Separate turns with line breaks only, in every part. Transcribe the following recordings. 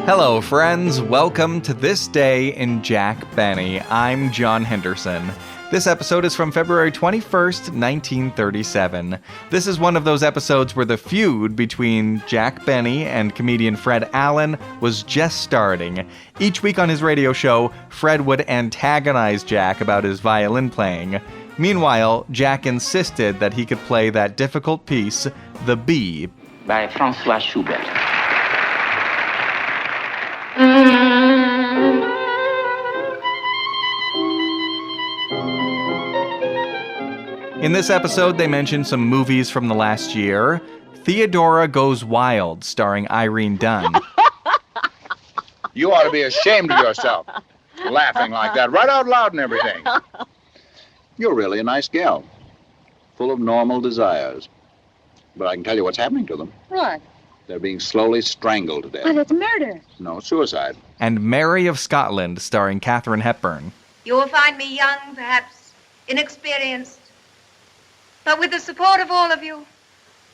Hello, friends. Welcome to This Day in Jack Benny. I'm John Henderson. This episode is from February 21st, 1937. This is one of those episodes where the feud between Jack Benny and comedian Fred Allen was just starting. Each week on his radio show, Fred would antagonize Jack about his violin playing. Meanwhile, Jack insisted that he could play that difficult piece, The Bee,
by François Schubert.
In this episode, they mentioned some movies from the last year. Theadora Goes Wild, starring Irene Dunn.
You ought to be ashamed of yourself, laughing like that, right out loud and everything. You're really a nice gal, full of normal desires. But I can tell you what's happening to them.
What?
They're being slowly strangled to death.
Well, it's murder.
No, suicide.
And Mary of Scotland, starring Cathrine Hepburn.
You will find me young, perhaps inexperienced. But with the support of all of you,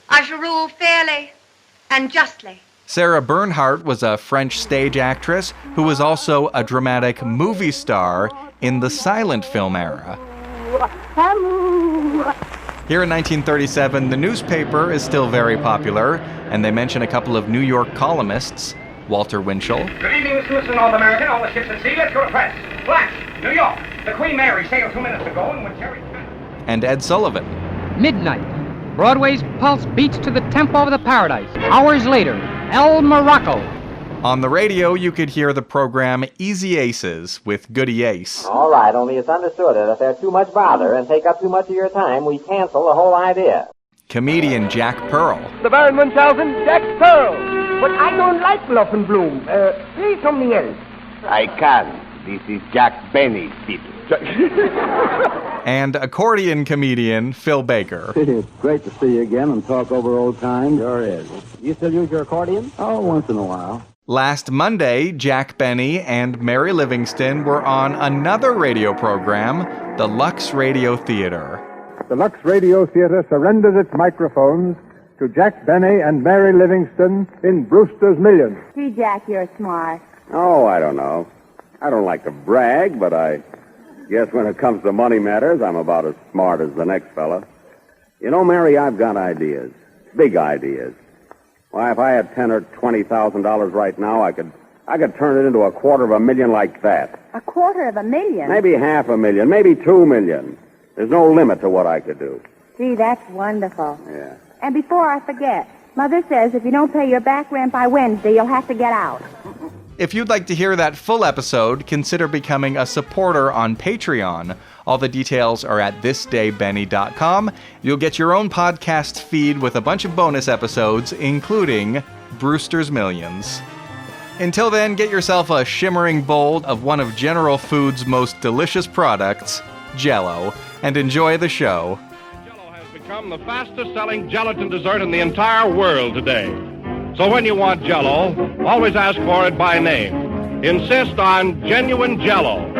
I shall rule fairly and justly.
Sarah Burnhardt was a French stage actress who was also a dramatic movie star in the silent film era. Here in 1937, the newspaper is still very popular, and they mention a couple of New York columnists, Walter Winchel.
Good evening, Mr. Wilson, North American. All the ships at sea, let's go to press. Flash, New York. The Queen Mary sailed 2 minutes ago, and when Terry...
And Ed Sullivan.
Midnight. Broadway's pulse beats to the tempo of the paradise. Hours later, El Morocco.
On the radio, you could hear the program Easy Aces with Goody Ace.
All right, only it's understood that if there's too much bother and take up too much of your time, we cancel the whole idea.
Comedian Jack Pearl.
The Baron Munchausen, Jack Pearl. But I don't like Bluff-and-Bloom. Play something else.
I can. This is Jack Benny's title.
And accordion comedian Phil Baker.
It's great to see you again and talk over old times. Sure is.
You still use your accordion?
Oh, once in a while.
Last Monday, Jack Benny and Mary Livingstone were on another radio program, the Lux Radio Theater.
The Lux Radio Theater surrenders its microphones to Jack Benny and Mary Livingstone in Brewster's Millions.
Gee, Jack, you're smart.
Oh, I don't know. I don't like to brag, but I guess when it comes to money matters, I'm about as smart as the next fella. You know, Mary, I've got ideas. Big ideas. Why, if I had $10,000 or $20,000 right now, I could turn it into $250,000 like that.
$250,000?
Maybe $500,000, maybe $2 million. There's no limit to what I could do.
Gee, that's wonderful.
Yeah.
And before I forget, Mother says if you don't pay your back rent by Wednesday, you'll have to get out.
If you'd like to hear that full episode, consider becoming a supporter on Patreon. All the details are at thisdaybenny.com. You'll get your own podcast feed with a bunch of bonus episodes, including Brewster's Millions. Until then, get yourself a shimmering bowl of one of General Foods' most delicious products, Jell-O, and enjoy the show.
Jell-O has become the fastest-selling gelatin dessert in the entire world today. So when you want Jell-O, always ask for it by name. Insist on genuine Jell-O.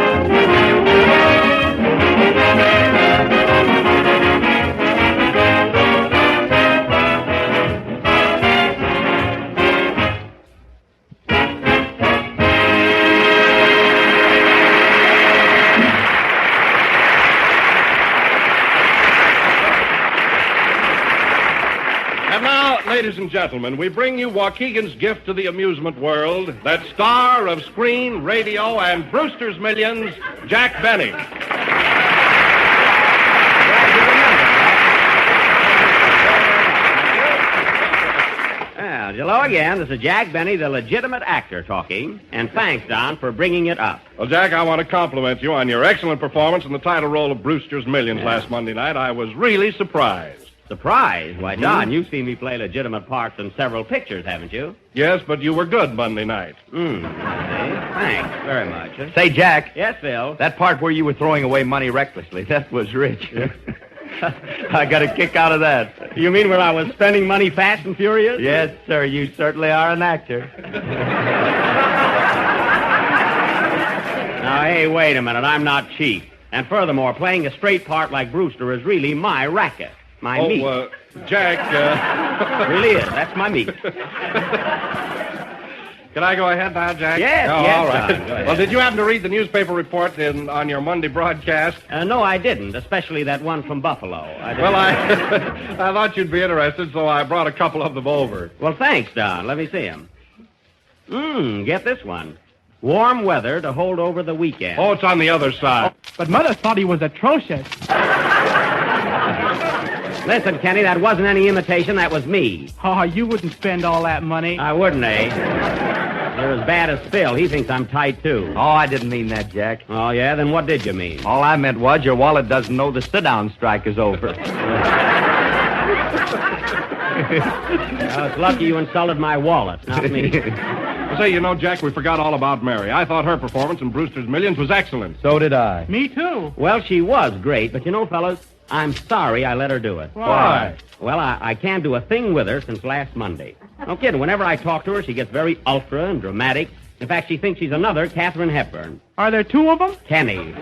Ladies and gentlemen, we bring you Waukegan's gift to the amusement world, that star of screen, radio, and Brewster's Millions, Jack Benny.
Well, hello again. This is Jack Benny, the legitimate actor, talking. And thanks, Don, for bringing it up.
Well, Jack, I want to compliment you on your excellent performance in the title role of Brewster's Millions last Monday night. I was really surprised.
Surprise? Why, Don, you've seen me play legitimate parts in several pictures, haven't you?
Yes, but you were good Monday night.
Thanks very much.
Say, Jack.
Yes, Phil?
That part where you were throwing away money recklessly, that was rich. I got a kick out of that.
You mean when I was spending money fast and furious?
Yes, sir, you certainly are an actor.
Now, hey, wait a minute. I'm not cheap. And furthermore, playing a straight part like Brewster is really my racket. My meat.
Jack,
really is. That's my meat.
Can I go ahead now, Jack?
Yes,
Oh,
yes,
all right.
Don, go ahead.
Well, did you happen to read the newspaper report on your Monday broadcast?
No, I didn't, especially that one from Buffalo. I
thought you'd be interested, so I brought a couple of them over.
Well, thanks, Don. Let me see them. Get this one. Warm weather to hold over the weekend.
Oh, it's on the other side.
But Mother thought he was atrocious.
Listen, Kenny, that wasn't any imitation. That was me.
Oh, you wouldn't spend all that money.
I wouldn't, eh? You're as bad as Phil. He thinks I'm tight, too.
Oh, I didn't mean that, Jack.
Oh, yeah? Then what did you mean?
All I meant was your wallet doesn't know the sit-down strike is over.
Well, it's lucky you insulted my wallet, not me.
Say, you know, Jack, we forgot all about Mary. I thought her performance in Brewster's Millions was excellent.
So did I.
Me, too.
Well, she was great, but you know, fellas, I'm sorry I let her do it.
Why?
Well, I can't do a thing with her since last Monday. No kidding. Whenever I talk to her, she gets very ultra and dramatic. In fact, she thinks she's another Cathrine Hepburn.
Are there two of them?
Kenny.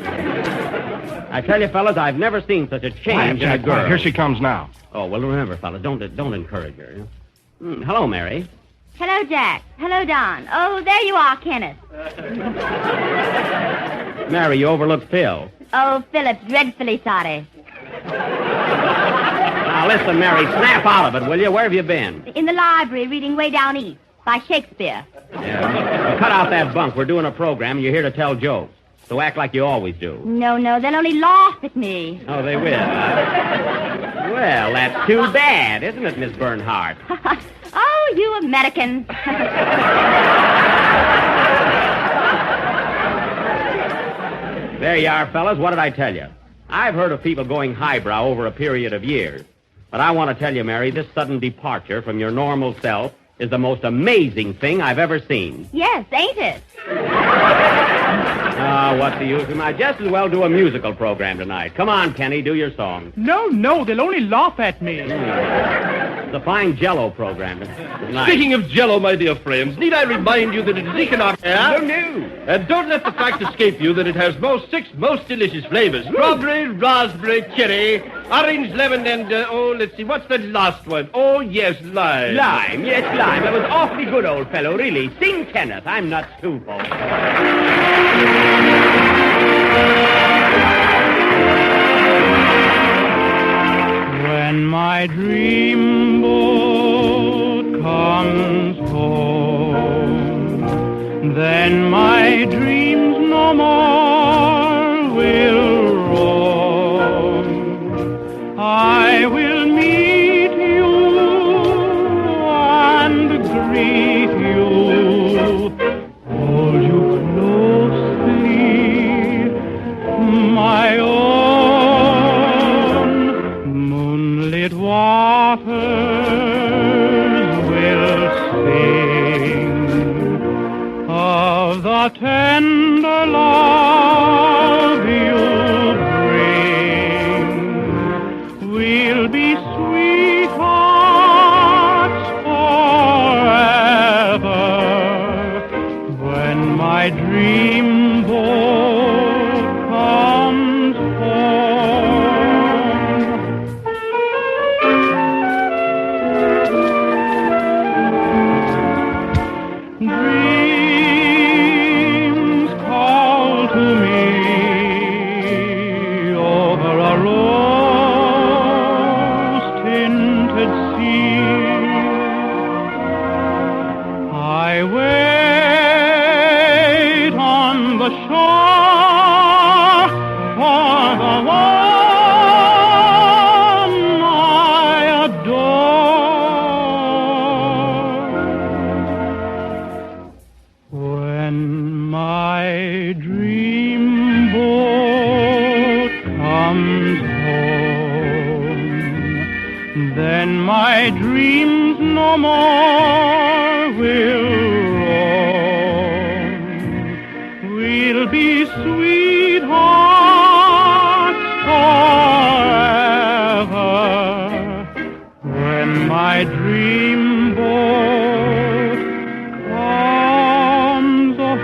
I tell you, fellas, I've never seen such a change in a girl.
Here she comes now.
Oh, well, remember, fellas, don't encourage her. Hello, Mary.
Hello, Jack. Hello, Don. Oh, there you are, Kenneth.
Mary, you overlooked Phil.
Oh, Philip's dreadfully sorry.
Now, listen, Mary, snap out of it, will you? Where have you been?
In the library reading Way Down East by Shakespeare.
Yeah. Well, cut out that bunk. We're doing a program, and you're here to tell jokes. So act like you always do.
No, they'll only laugh at me.
Oh, they will. Well, that's too bad, isn't it, Miss Burnhardt?
Oh, you Americans.
There you are, fellas. What did I tell you? I've heard of people going highbrow over a period of years. But I want to tell you, Mary, this sudden departure from your normal self is the most amazing thing I've ever seen.
Yes, ain't it?
What's the use? We might just as well do a musical program tonight. Come on, Kenny, do your song.
No, they'll only laugh at me.
It's a fine Jell-O program. Tonight.
Speaking of Jell-O, my dear friends, need I remind you that it is economic?
No.
And don't let the fact escape you that it has six most delicious flavors. Strawberry, raspberry, cherry, orange, lemon, and, let's see, what's the last one? Oh, yes, lime.
Lime, yes, lime. That was awfully good, old fellow, really. Sing, Kenneth. I'm nuts, too, folks.
When my dream boat comes home, then my dreams no more will roam. I will meet you and greet you, hold you closely, my own. Moonlit waters will sing of the tender love you bring. We'll be sweethearts forever when my dream boat comes Dreams call to me over a rose-tinted sea. I wait on the shore for the one I adore. When my dream boat comes home, then my dreams no more will roam. We'll be sweethearts forever when my dream boat comes home.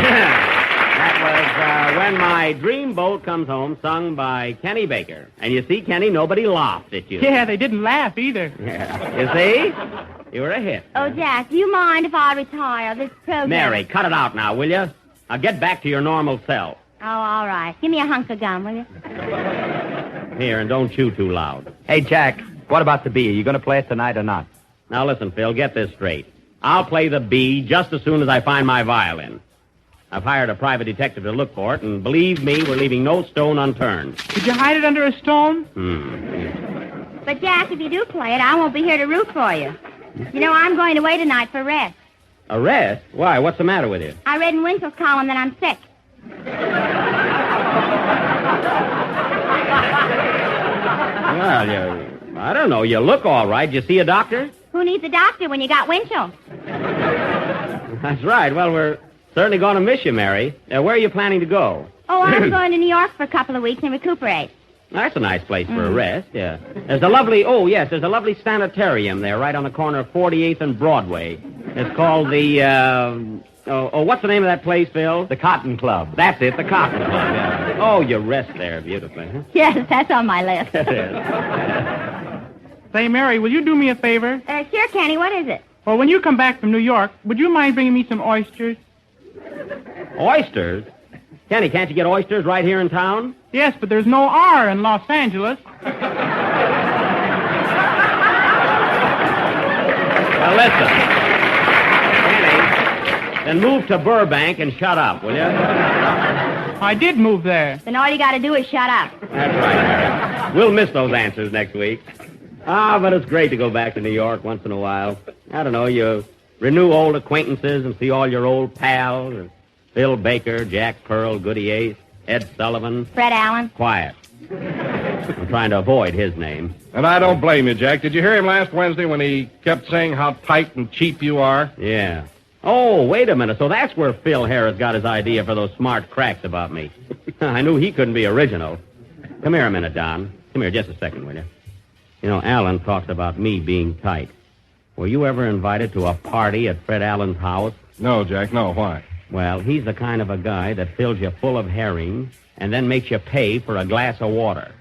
That was When My Dreamboat Comes Home, sung by Kenny Baker. And you see, Kenny, nobody laughed at you.
Yeah, they didn't laugh either.
Yeah. You see? You were a hit.
Oh, Jack, do you mind if I retire this program?
Mary, cut it out now, will you? Now get back to your normal self.
Oh, all right. Give me a hunk of gum, will you?
Here, and don't chew too loud.
Hey, Jack, what about the bee? Are you going to play it tonight or not?
Now listen, Phil, get this straight. I'll play the bee just as soon as I find my violin. I've hired a private detective to look for it, and believe me, we're leaving no stone unturned.
Did you hide it under a stone?
But, Jack, if you do play it, I won't be here to root for you. You know, I'm going away tonight for rest.
A rest? Why? What's the matter with you?
I read in Winchel's column that I'm sick.
Well, I don't know. You look all right. You see a doctor?
Who needs a doctor when you got Winchel?
That's right. Well, we're certainly going to miss you, Mary. Where are you planning to go?
Oh, I'm going to New York for a couple of weeks and recuperate.
That's a nice place for a rest, yeah. There's a lovely sanitarium there right on the corner of 48th and Broadway. It's called the, what's the name of that place, Phil?
The Cotton Club.
That's it, the Cotton Club, yeah. Oh, you rest there beautifully, huh?
Yes, that's on my list.
Say, Mary, will you do me a favor?
Sure, Kenny. What is it?
Well, when you come back from New York, would you mind bringing me some oysters?
Oysters? Kenny, can't you get oysters right here in town?
Yes, but there's no R in Los Angeles.
Now, listen. Kenny, then move to Burbank and shut up, will you?
I did move there.
Then all you got to do is shut up.
That's right, Mary. We'll miss those answers next week. But it's great to go back to New York once in a while. I don't know, you renew old acquaintances and see all your old pals. Phil Baker, Jack Pearl, Goody Ace, Ed Sullivan.
Fred Allen.
Quiet. I'm trying to avoid his name.
And I don't blame you, Jack. Did you hear him last Wednesday when he kept saying how tight and cheap you are?
Yeah. Oh, wait a minute. So that's where Phil Harris got his idea for those smart cracks about me. I knew he couldn't be original. Come here a minute, Don. Come here just a second, will you? You know, Allen talks about me being tight. Were you ever invited to a party at Fred Allen's house?
No, Jack, no. Why?
Well, he's the kind of a guy that fills you full of herring and then makes you pay for a glass of water.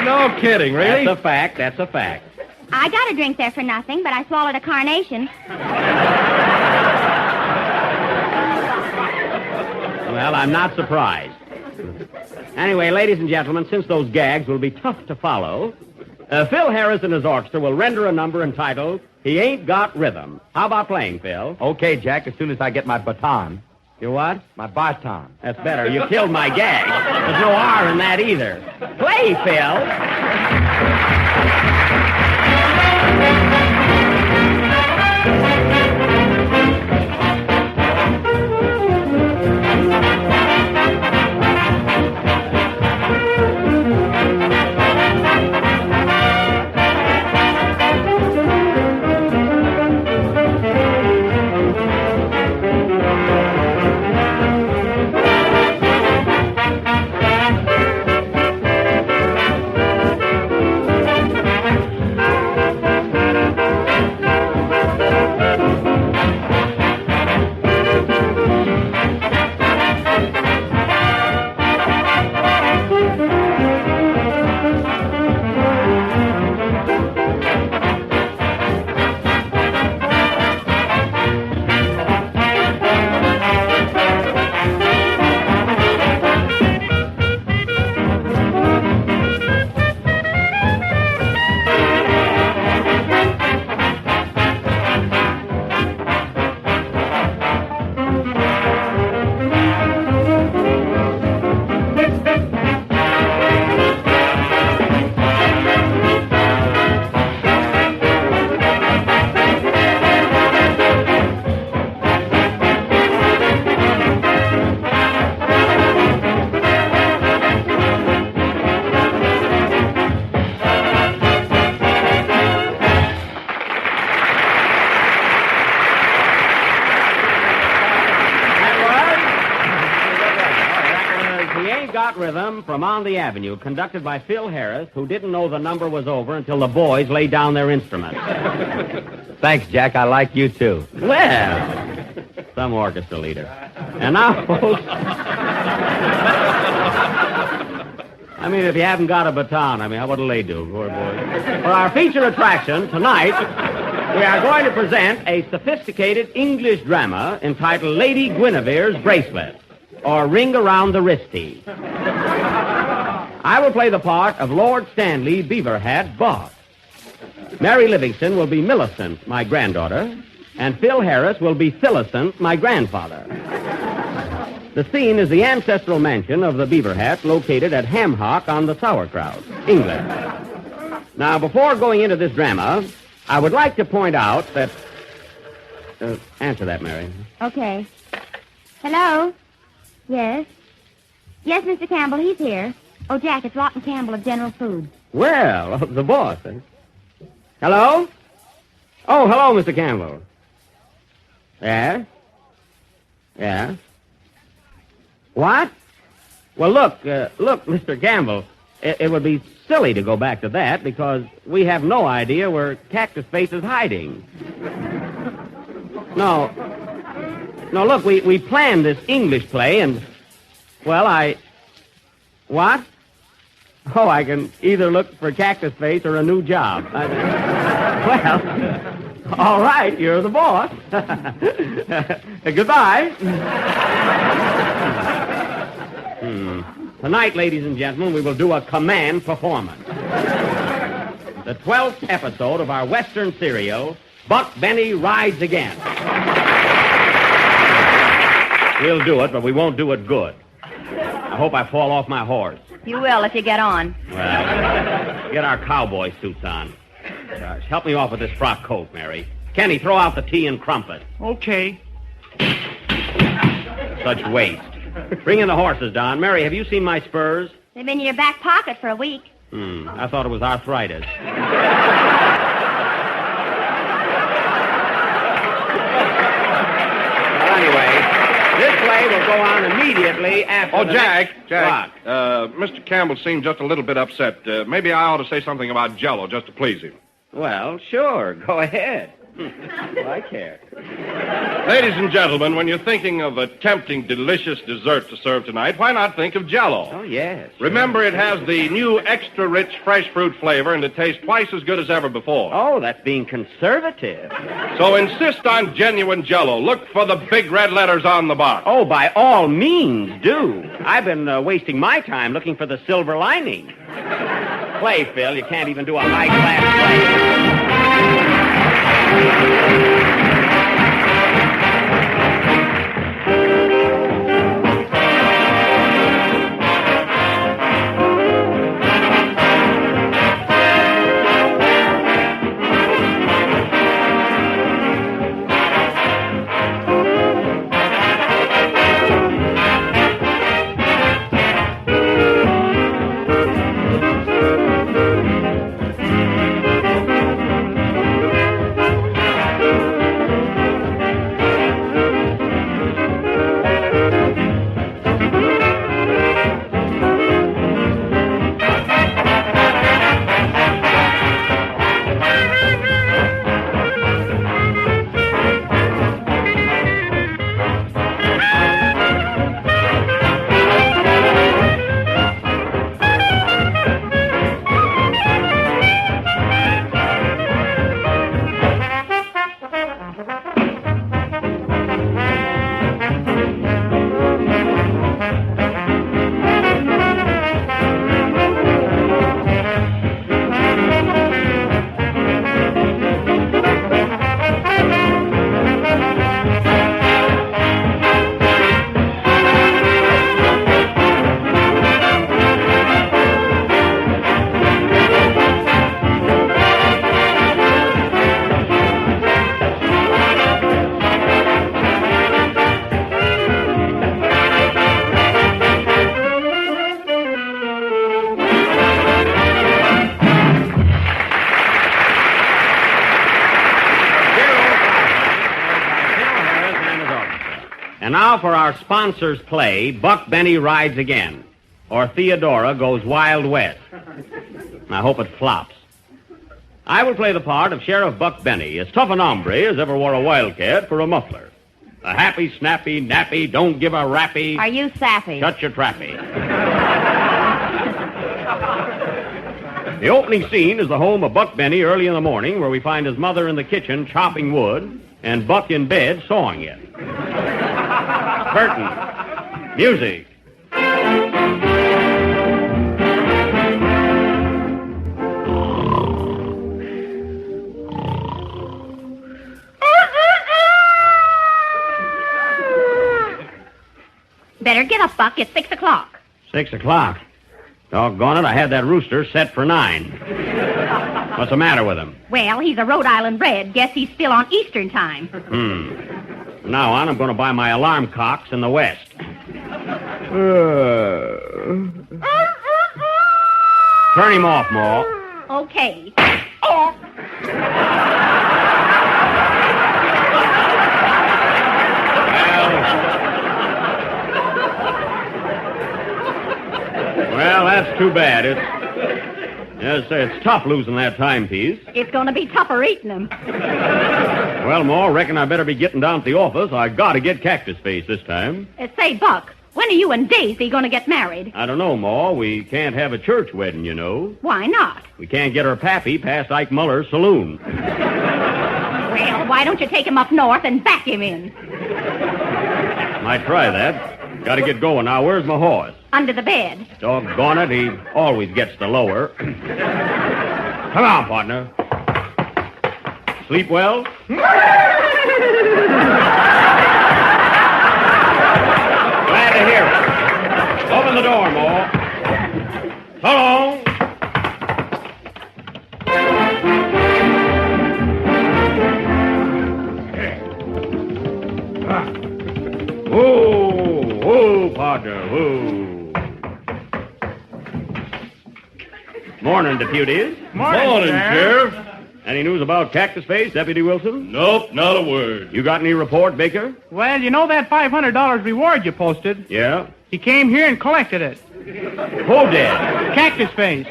No kidding, really?
That's a fact. That's a fact.
I got a drink there for nothing, but I swallowed a carnation.
Well, I'm not surprised. Anyway, ladies and gentlemen, since those gags will be tough to follow, Phil Harris and his orchestra will render a number entitled He Ain't Got Rhythm. How about playing, Phil?
Okay, Jack, as soon as I get my baton.
Your what?
My baton.
That's better. You killed my gag. There's no R in that either. Play, Phil. hot rhythm from On the Avenue, conducted by Phil Harris, who didn't know the number was over until the boys laid down their instruments.
Thanks, Jack. I like you, too.
Well, some orchestra leader. And now, folks, I mean, if you haven't got a baton, what'll they do, poor boys? For our feature attraction tonight, we are going to present a sophisticated English drama entitled Lady Guinevere's Bracelet, or Ring Around the Wristy. I will play the part of Lord Stanley Beaverhat, boss. Mary Livingstone will be Millicent, my granddaughter, and Phil Harris will be Phillicent, my grandfather. The scene is the ancestral mansion of the Beaverhats located at Hamhock on the Sauerkraut, England. Now, before going into this drama, I would like to point out that... answer that, Mary.
Okay. Hello? Yes? Yes, Mr. Campbell, he's here. Oh, Jack, it's Lawton Campbell of General Foods.
Well, the boss. Hello? Oh, hello, Mr. Campbell. Yes? Yeah? What? Well, look, Mr. Campbell, it would be silly to go back to that because we have no idea where Cactus Face is hiding. No, look, we planned this English play and, well, what? Oh, I can either look for Cactus Face or a new job. Well, all right, you're the boss. Goodbye. Tonight, ladies and gentlemen, we will do a command performance. The 12th episode of our Western serial, Buck Benny Rides Again. We'll do it, but we won't do it good. I hope I fall off my horse.
You will if you get on.
Well, get our cowboy suits on. Gosh, help me off with this frock coat, Mary. Kenny, throw out the tea and crumpet.
Okay.
Such waste. Bring in the horses, Don. Mary, have you seen my spurs?
They've been in your back pocket for a week.
I thought it was arthritis. Well, anyway, this play will go on immediately after
Jack.
What?
Mr. Campbell seemed just a little bit upset. Maybe I ought to say something about Jell-O just to please him.
Well, sure. Go ahead. I care.
Ladies and gentlemen, when you're thinking of a tempting, delicious dessert to serve tonight, why not think of Jell-O?
Oh, yes.
Remember, it has the new extra-rich fresh fruit flavor, and it tastes twice as good as ever before.
Oh, that's being conservative.
So insist on genuine Jell-O. Look for the big red letters on the box.
Oh, by all means, do. I've been wasting my time looking for the silver lining. Play, Phil. You can't even do a high-class play. And now for our sponsor's play, Buck Benny Rides Again. or Theadora Goes Wild West. I hope it flops. I will play the part of Sheriff Buck Benny, as tough an hombre as ever wore a wildcat for a muffler. A happy, snappy, nappy, don't give a rappy.
Are you sappy?
Shut your trappy. The opening scene is the home of Buck Benny early in the morning, where we find his mother in the kitchen chopping wood and Buck in bed sawing it. Curtain. Music.
Better get up, Buck. It's 6 o'clock.
6 o'clock. Doggone it, I had that rooster set for 9. What's the matter with him?
Well, he's a Rhode Island bred. Guess he's still on Eastern time.
From now on, I'm going to buy my alarm cocks in the West. Turn him off, Ma.
Okay.
Well, that's too bad. It's tough losing that timepiece.
It's going to be tougher eating him.
Well, Ma, reckon I better be getting down to the office. I got to get Cactus Face this time.
Say, Buck, when are you and Daisy going to get married?
I don't know, Ma. We can't have a church wedding, you know.
Why not?
We can't get her pappy past Ike Muller's saloon.
Well, why don't you take him up north and back him in?
Might try that. Got to get going now. Where's my horse?
Under the bed.
Doggone it, he always gets the lower. Come on, partner. Sleep well? Glad to hear it. Open the door, Ma. So long. Whoa, partner, whoa. Morning, deputies.
Morning, Sheriff.
Any news about Cactus Face, Deputy Wilson?
Nope, not a word.
You got any report, Baker?
Well, you know that $500 reward you posted?
Yeah?
He came here and collected it.
Who did?
Cactus Face.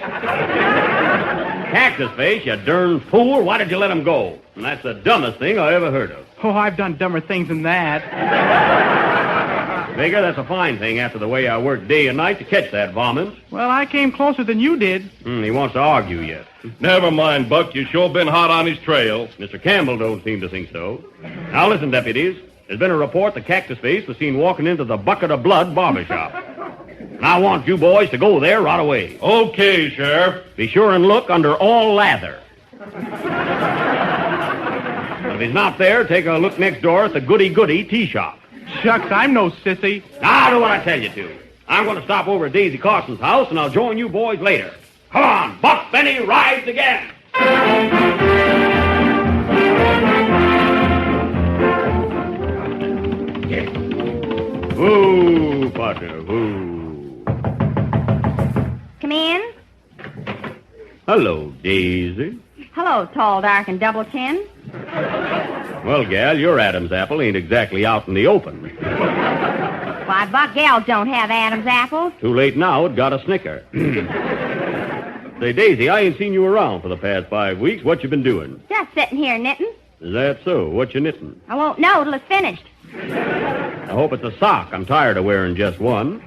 Cactus Face, you darn fool. Why did you let him go? And that's the dumbest thing I ever heard of.
Oh, I've done dumber things than that.
Baker, that's a fine thing after the way I worked day and night to catch that varmint.
Well, I came closer than you did.
He wants to argue yet.
Never mind, Buck. You sure been hot on his trail.
Mr. Campbell don't seem to think so. Now listen, deputies. There's been a report that Cactus Face was seen walking into the Bucket of Blood barbershop. And I want you boys to go there right away.
Okay, Sheriff.
Be sure and look under all lather. If he's not there, take a look next door at the Goody tea shop.
Shucks, I'm no sissy.
Now, do what I tell you to. I'm going to stop over at Daisy Carson's house, and I'll join you boys later. Come on, Buck Benny rides again. Woo, partner, woo.
Come in.
Hello, Daisy.
Hello, tall, dark, and double chin.
Well, gal, your Adam's apple ain't exactly out in the open.
Why, Buck, gals don't have Adam's apples.
Too late now, it got a snicker. Say, Daisy, I ain't seen you around for the past 5 weeks. What you been doing?
Just sitting here knitting.
Is that so? What you knitting?
I won't know till it's finished.
I hope it's a sock. I'm tired of wearing just one.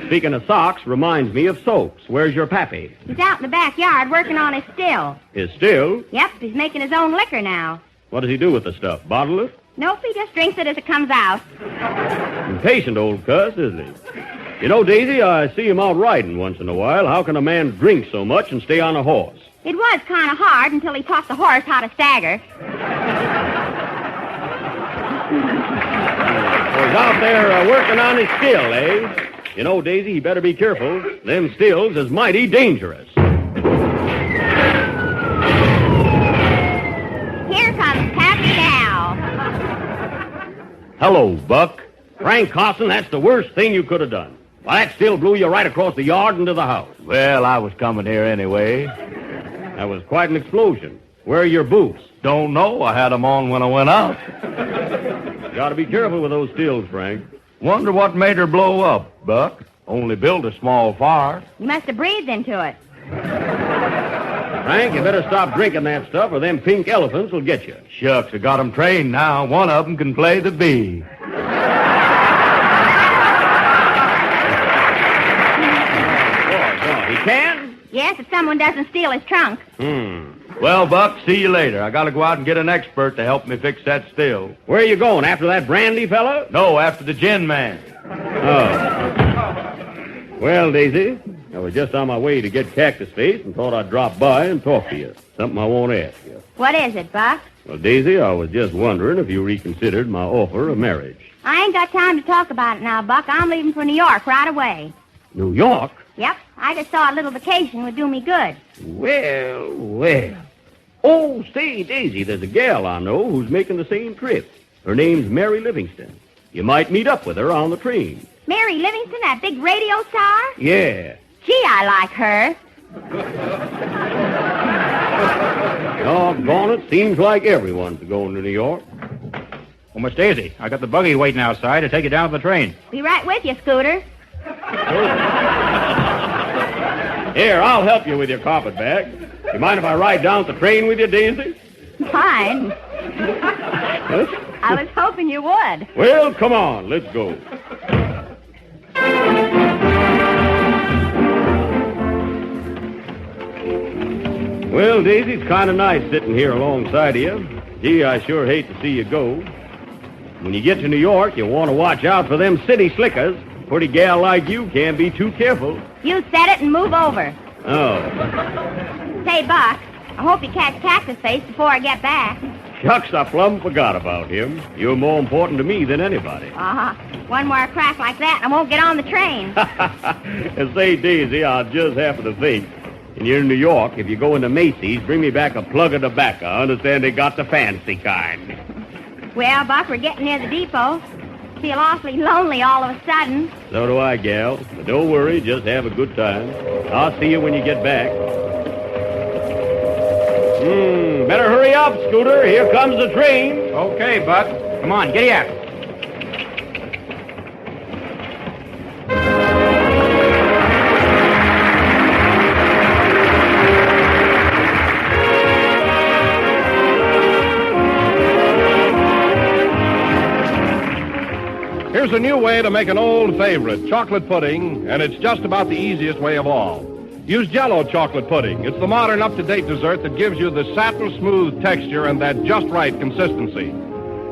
Speaking of socks, reminds me of soaps. Where's your pappy?
He's out in the backyard working on his still.
His still?
Yep, he's making his own liquor now.
What does he do with the stuff? Bottle it?
Nope, he just drinks it as it comes out.
Impatient old cuss, isn't he? You know, Daisy, I see him out riding once in a while. How can a man drink so much and stay on a horse?
It was kind of hard until he taught the horse how to stagger.
So he's out there working on his still, eh? You know, Daisy, he better be careful. Them stills is mighty dangerous.
Here comes Pappy now.
Hello, Buck. Frank Carson, that's the worst thing you could have done. Why, that still blew you right across the yard into the house.
Well, I was coming here anyway.
That was quite an explosion. Where are your boots?
Don't know. I had them on when I went out.
Got to be careful with those stills, Frank.
Wonder what made her blow up, Buck. Only built a small fire.
You must have breathed into it.
Frank, you better stop drinking that stuff or them pink elephants will get you.
Shucks, I got 'em trained now. One of 'em can play the bee.
He can?
Yes, if someone doesn't steal his trunk.
Well, Buck, see you later. I gotta go out and get an expert to help me fix that still.
Where are you going? After that brandy fella?
No, after the gin man.
Oh. Well, Daisy, I was just on my way to get Cactus Face and thought I'd drop by and talk to you. Something I want to ask you.
What is it, Buck?
Well, Daisy, I was just wondering if you reconsidered my offer of marriage.
I ain't got time to talk about it now, Buck. I'm leaving for New York right away.
New York?
Yep. I just thought a little vacation would do me good.
Well. Oh, say, Daisy, there's a gal I know who's making the same trip. Her name's Mary Livingstone. You might meet up with her on the train.
Mary Livingstone, that big radio star?
Yeah.
Gee, I like her.
Doggone it, seems like everyone's going to New York.
Oh, Miss Daisy, I got the buggy waiting outside to take you down to the train.
Be right with you, Scooter.
Here, I'll help you with your carpetbag. You mind if I ride down the train with you, Daisy?
Fine. I was hoping you would.
Well, come on, let's go. Well, Daisy, it's kind of nice sitting here alongside of you. Gee, I sure hate to see you go. When you get to New York, you want to watch out for them city slickers. A pretty gal like you can't be too careful.
You said it and move over.
Oh.
Say, Buck, I hope you catch Cactus Face before I get back.
Shucks, I plumb forgot about him. You're more important to me than anybody.
Uh-huh. One more crack like that and I won't get on the train.
And say, Daisy, I just happen to think. When you're in New York, if you go into Macy's, bring me back a plug of tobacco. I understand they got the fancy kind.
Well, Buck, we're getting near the depot. Feel awfully lonely all of a sudden.
So do I, gal. But don't worry, just have a good time. I'll see you when you get back. Better hurry up, Scooter. Here comes the train.
Okay, Buck. Come on, giddy up.
Here's a new way to make an old favorite, chocolate pudding, and it's just about the easiest way of all. Use Jell-O chocolate pudding. It's the modern, up-to-date dessert that gives you the satin-smooth texture and that just right consistency.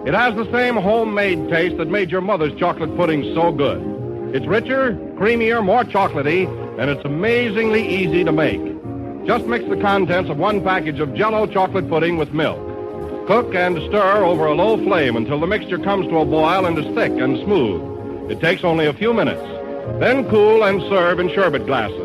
It has the same homemade taste that made your mother's chocolate pudding so good. It's richer, creamier, more chocolatey, and it's amazingly easy to make. Just mix the contents of one package of Jell-O chocolate pudding with milk. Cook and stir over a low flame until the mixture comes to a boil and is thick and smooth. It takes only a few minutes. Then cool and serve in sherbet glasses.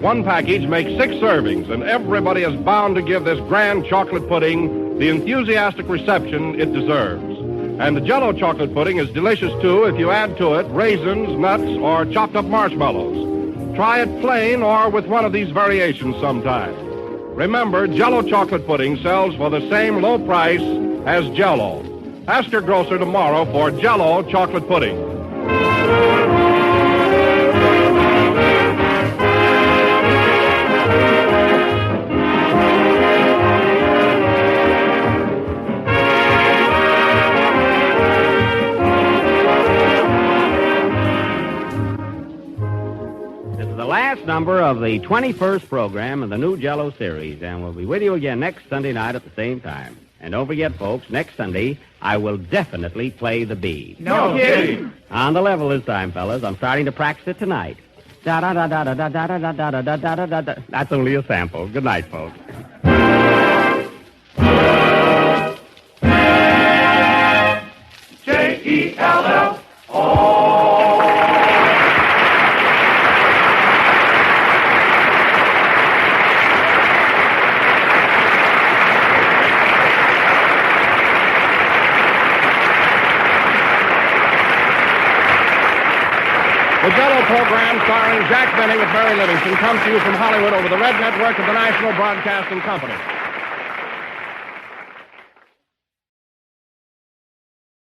One package makes 6 servings, and everybody is bound to give this grand chocolate pudding the enthusiastic reception it deserves. And the Jell-O chocolate pudding is delicious, too, if you add to it raisins, nuts, or chopped up marshmallows. Try it plain or with one of these variations sometime. Remember, Jell-O chocolate pudding sells for the same low price as Jell-O. Ask your grocer tomorrow for Jell-O chocolate pudding.
Last number of the 21st program of the new Jell-O series, and we'll be with you again next Sunday night at the same time. And don't forget, folks, next Sunday, I will definitely play the bee.
No kidding.
On the level this time, fellas. I'm starting to practice it tonight. Da-da-da-da-da-da-da-da-da-da-da-da-da. That's only a sample. Good night, folks.
Jell-O.
The Jell-O program starring Jack Benny with Mary Livingstone comes to you from Hollywood over the Red Network of the National Broadcasting Company.